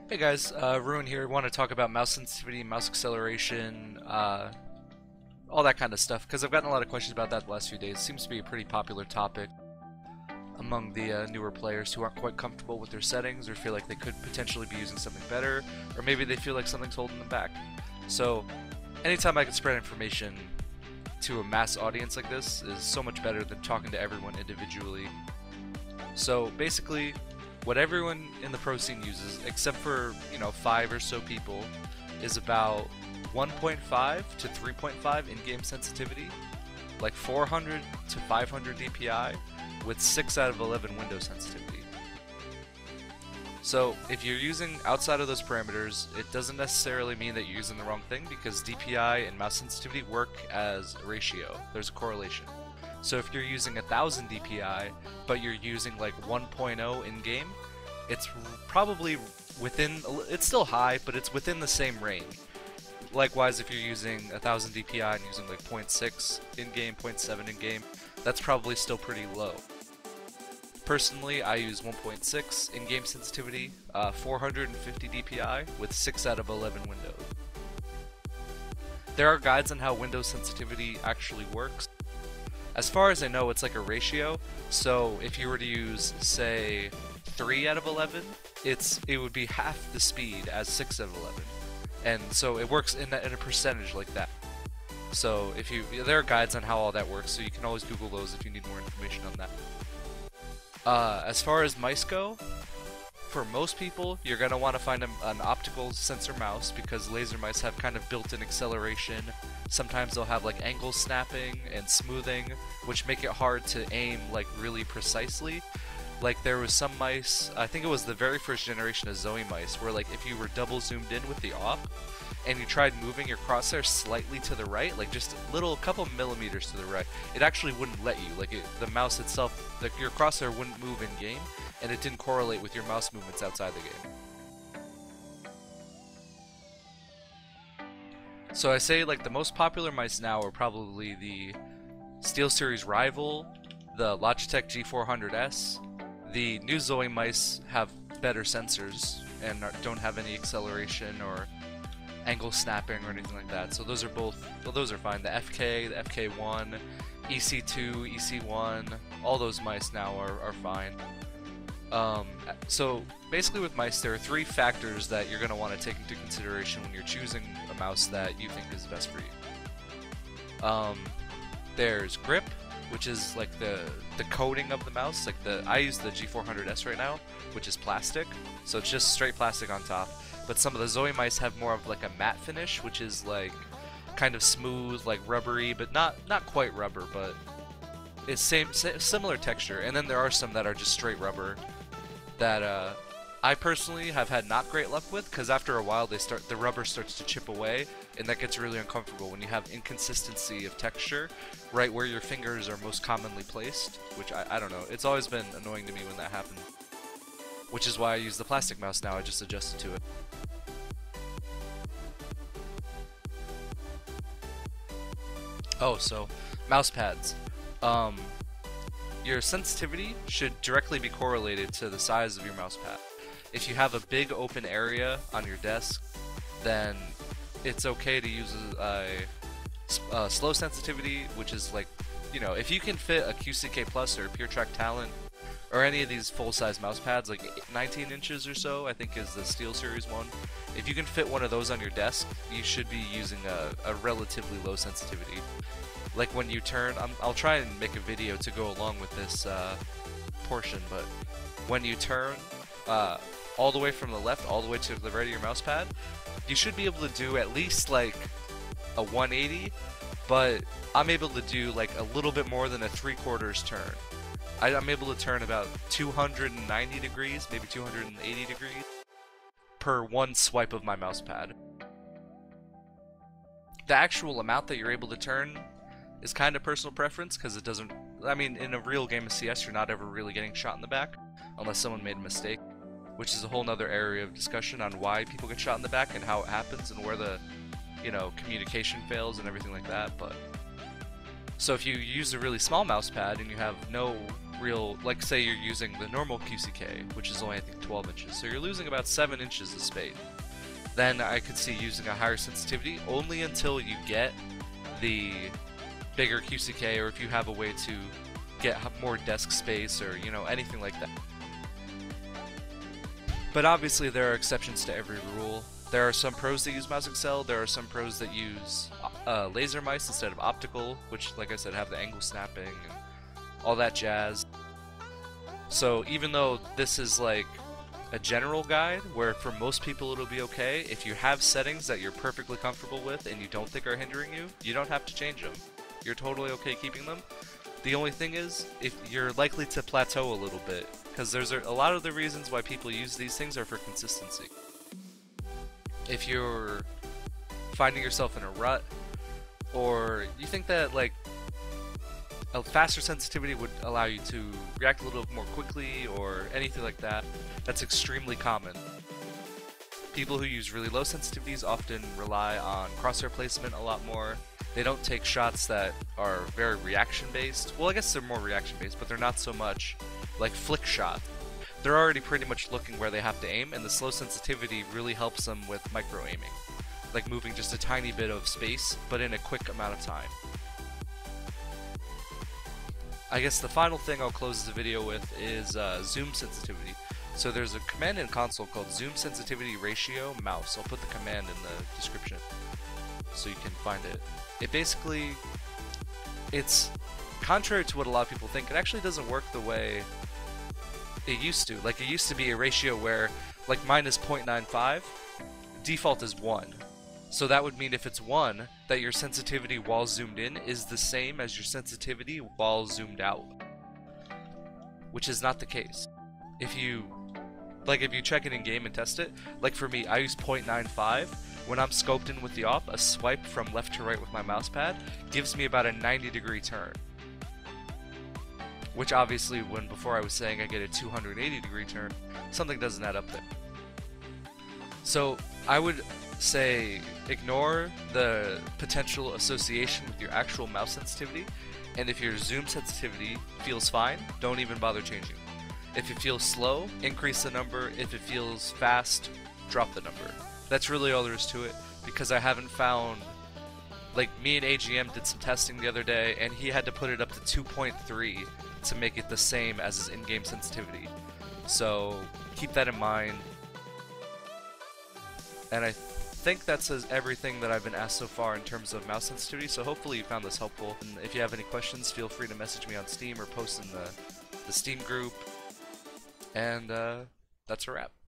Hey guys, Ruin here. Want to talk about mouse sensitivity, mouse acceleration, all that kind of stuff, because I've gotten a lot of questions about that the last few days. It seems to be a pretty popular topic among the newer players who aren't quite comfortable with their settings or feel like they could potentially be using something better, or maybe they feel like something's holding them back. So, anytime I can spread information to a mass audience like this is so much better than talking to everyone individually. So, basically, what everyone in the pro scene uses, except for, 5 or so people, is about 1.5 to 3.5 in-game sensitivity, like 400 to 500 DPI, with 6 out of 11 window sensitivity. So if you're using outside of those parameters, it doesn't necessarily mean that you're using the wrong thing, because DPI and mouse sensitivity work as a ratio. There's a correlation. So if you're using 1000 DPI, but you're using like 1.0 in-game, it's probably within, it's still high, but it's within the same range. Likewise, if you're using 1000 DPI and using like 0.6 in-game, 0.7 in-game, that's probably still pretty low. Personally, I use 1.6 in-game sensitivity, 450 DPI with 6 out of 11 windows. There are guides on how window sensitivity actually works. As far as I know, it's like a ratio, so if you were to use, say, 3 out of 11, it would be half the speed as 6 out of 11. And so it works in a percentage like that. So there are guides on how all that works, so you can always Google those if you need more information on that. As far as mice go, for most people, you're going to want to find an optical sensor mouse, because laser mice have kind of built-in acceleration. Sometimes they'll have like angle snapping and smoothing, which make it hard to aim like really precisely. Like there was some mice, I think it was the very first generation of Zoe mice, where like if you were double zoomed in with the op, and you tried moving your crosshair slightly to the right, like just a couple millimeters to the right, it actually wouldn't let you. Like the mouse itself, your crosshair wouldn't move in game, and it didn't correlate with your mouse movements outside the game. So I say like the most popular mice now are probably the SteelSeries Rival, the Logitech G400S. The new Zoe mice have better sensors and don't have any acceleration or angle snapping or anything like that. So those are fine. The FK, the FK1, EC2, EC1, all those mice now are fine. So basically with mice, there are 3 factors that you're going to want to take into consideration when you're choosing a mouse that you think is best for you. There's grip, which is like the coating of the mouse. Like I use the G400S right now, which is plastic, so it's just straight plastic on top. But some of the Zoe mice have more of like a matte finish, which is like kind of smooth, like rubbery, but not quite rubber, but it's similar texture. And then there are some that are just straight rubber that I personally have had not great luck with, because after a while the rubber starts to chip away, and that gets really uncomfortable when you have inconsistency of texture right where your fingers are most commonly placed, which I don't know, it's always been annoying to me when that happens. Which is why I use the plastic mouse now, I just adjusted to it. Oh, so mouse pads. Your sensitivity should directly be correlated to the size of your mouse pad. If you have a big open area on your desk, then it's okay to use a slow sensitivity, which is like, if you can fit a QCK Plus or a PureTrack Talent or any of these full-size mouse pads, like 19 inches or so, I think is the SteelSeries one. If you can fit one of those on your desk, you should be using a relatively low sensitivity. Like when you turn, I'll try and make a video to go along with this portion, but when you turn all the way from the left all the way to the right of your mouse pad, you should be able to do at least like a 180, but I'm able to do like a little bit more than a 3/4 turn. I'm able to turn about 290 degrees, maybe 280 degrees per one swipe of my mouse pad. The actual amount that you're able to turn is kind of personal preference, because it doesn't, in a real game of CS, you're not ever really getting shot in the back, unless someone made a mistake, which is a whole nother area of discussion on why people get shot in the back and how it happens and where the, communication fails and everything like that. But so if you use a really small mouse pad and you have no real, like say you're using the normal QCK, which is only I think 12 inches, so you're losing about 7 inches of space. Then I could see using a higher sensitivity only until you get the bigger QCK, or if you have a way to get more desk space, or anything like that. But obviously there are exceptions to every rule. There are some pros that use MouseXL, there are some pros that use laser mice instead of optical, which, like I said, have the angle snapping and all that jazz. So even though this is like a general guide where for most people it'll be okay, if you have settings that you're perfectly comfortable with and you don't think are hindering you, you don't have to change them. You're totally okay keeping them. The only thing is, if you're likely to plateau a little bit, because there's a lot of the reasons why people use these things are for consistency. If you're finding yourself in a rut, or you think that like a faster sensitivity would allow you to react a little more quickly or anything like that, that's extremely common. People who use really low sensitivities often rely on crosshair placement a lot more. They don't take shots that are very reaction based. Well, I guess they're more reaction based, but they're not so much like flick shot. They're already pretty much looking where they have to aim, and the slow sensitivity really helps them with micro aiming. Like moving just a tiny bit of space, but in a quick amount of time. I guess the final thing I'll close the video with is zoom sensitivity. So there's a command in console called zoom sensitivity ratio mouse. I'll put the command in the description so you can find it. It basically, it's contrary to what a lot of people think, it actually doesn't work the way it used to. Like, it used to be a ratio where, like, mine is 0.95, default is 1. So that would mean if it's 1, that your sensitivity while zoomed in is the same as your sensitivity while zoomed out. Which is not the case. If you check it in game and test it, like for me, I use 0.95. When I'm scoped in with the op, a swipe from left to right with my mouse pad gives me about a 90-degree turn. Which obviously, before I was saying I get a 280-degree turn, something doesn't add up there. So I would say ignore the potential association with your actual mouse sensitivity, and if your zoom sensitivity feels fine, don't even bother changing. If it feels slow, increase the number. If it feels fast, drop the number. That's really all there is to it, because I haven't found, like, me and AGM did some testing the other day, and he had to put it up to 2.3 to make it the same as his in-game sensitivity. So keep that in mind. And I think that says everything that I've been asked so far in terms of mouse sensitivity, so hopefully you found this helpful. And if you have any questions, feel free to message me on Steam or post in the Steam group. And that's a wrap.